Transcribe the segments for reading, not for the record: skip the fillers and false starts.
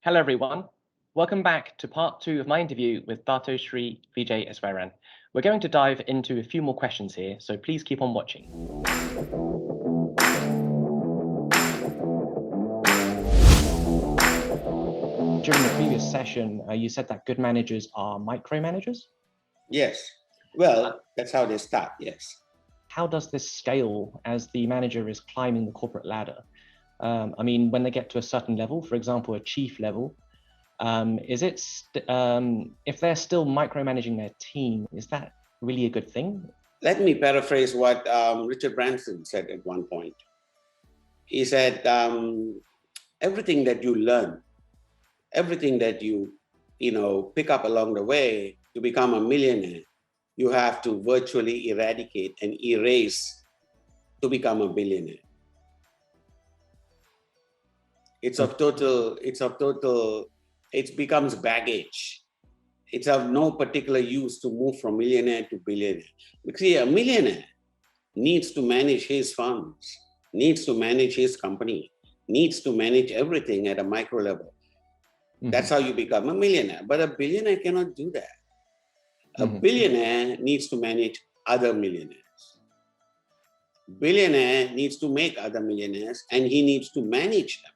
Hello, everyone. Welcome back to part two of my interview with Dato Sri Vijay Eswaran. We're going to dive into a few more questions here, so please keep on watching. During the previous session, you said that good managers are micromanagers. Yes. Well, that's how they start, yes. How does this scale as the manager is climbing the corporate ladder? When they get to a certain level, for example, a chief level, if they're still micromanaging their team, is that really a good thing? Let me paraphrase what Richard Branson said at one point. He said, everything that you learn, everything that you pick up along the way to become a millionaire, you have to virtually eradicate and erase to become a billionaire. It becomes baggage. It's of no particular use to move from millionaire to billionaire. Because see, a millionaire needs to manage his funds, needs to manage his company, needs to manage everything at a micro level. Mm-hmm. That's how you become a millionaire. But a billionaire cannot do that. A billionaire needs to manage other millionaires. Billionaire needs to make other millionaires, and he needs to manage them,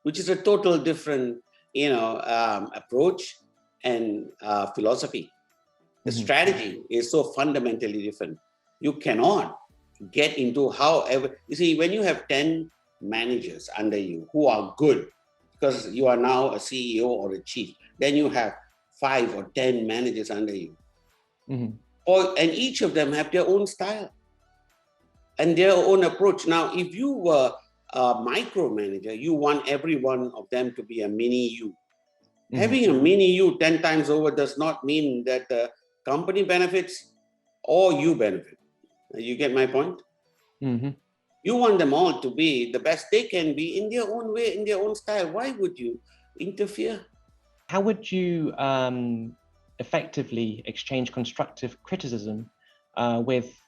which is a total different, approach and philosophy. The strategy is so fundamentally different. You cannot get into however. You see, when you have 10 managers under you who are good, because you are now a CEO or a chief, then you have 5 or 10 managers under you. And each of them have their own style and their own approach. Now, if you were a micromanager, you want every one of them to be a mini you. Having a mini you 10 times over does not mean that the company benefits or you benefit. You get my point? You want them all to be the best they can be in their own way, in their own style. Why would you interfere? How would you effectively exchange constructive criticism with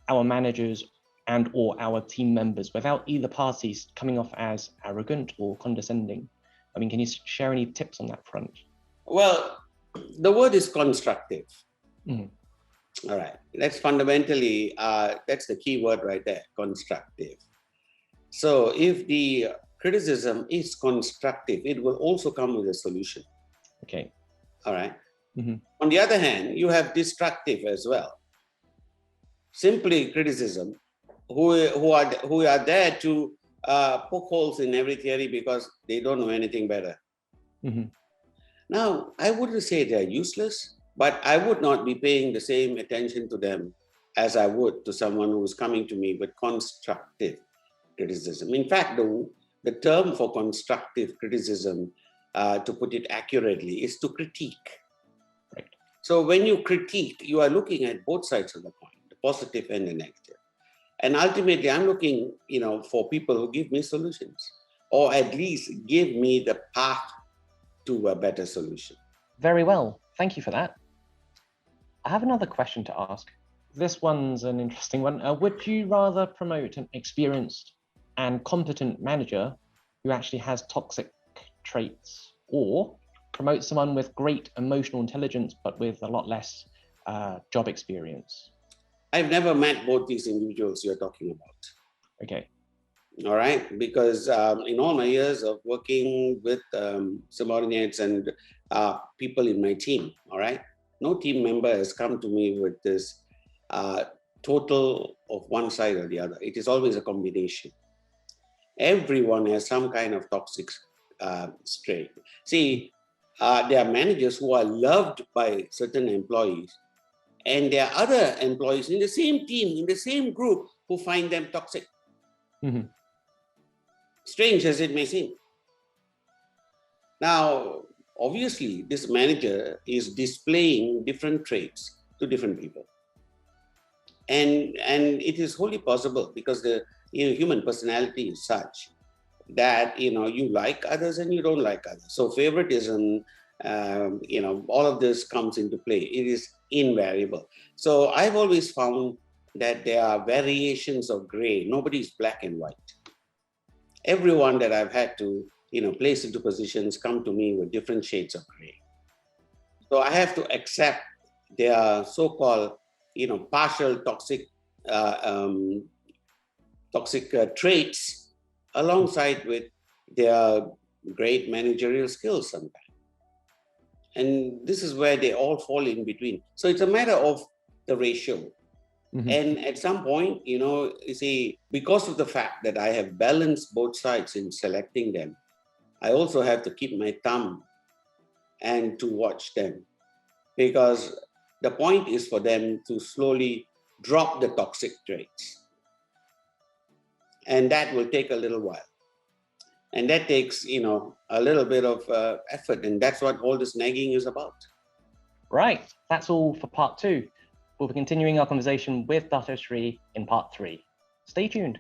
our managers and or our team members without either parties coming off as arrogant or condescending? Can you share any tips on that front? Well, the word is constructive. All right. That's fundamentally, that's the key word right there, constructive. So if the criticism is constructive, it will also come with a solution. Okay. All right. On the other hand, you have destructive as well. Simply criticism, who are there to poke holes in every theory because they don't know anything better. Now, I wouldn't say they're useless, but I would not be paying the same attention to them as I would to someone who is coming to me with constructive criticism. In fact, the term for constructive criticism, to put it accurately, is to critique. Right. So when you critique, you are looking at both sides of the coin, the positive and the negative. And ultimately, I'm looking, for people who give me solutions, or at least give me the path to a better solution. Very well. Thank you for that. I have another question to ask. This one's an interesting one. Would you rather promote an experienced and competent manager who actually has toxic traits, or promote someone with great emotional intelligence but with a lot less job experience? I've never met both these individuals you're talking about. Okay. All right, because in all my years of working with subordinates and people in my team, all right, no team member has come to me with this total of one side or the other. It is always a combination. Everyone has some kind of toxic trait. See, there are managers who are loved by certain employees, and there are other employees in the same team, in the same group, who find them toxic. Strange as it may seem. Now, obviously, this manager is displaying different traits to different people. And it is wholly possible because the human personality is such that you like others and you don't like others. So favoritism, all of this comes into play. It is invariable. So I've always found that there are variations of gray. Nobody's black and white. Everyone that I've had to placed into positions come to me with different shades of gray. So I have to accept their so-called, partial toxic traits alongside with their great managerial skills sometimes. And this is where they all fall in between. So it's a matter of the ratio. Mm-hmm. And at some point, you see, because of the fact that I have balanced both sides in selecting them, I also have to keep my thumb and to watch them, because the point is for them to slowly drop the toxic traits. And that will take a little while. And that takes, a little bit of effort. And that's what all this nagging is about. Right. That's all for part 2. We'll be continuing our conversation with Dato Sri in part 3. Stay tuned.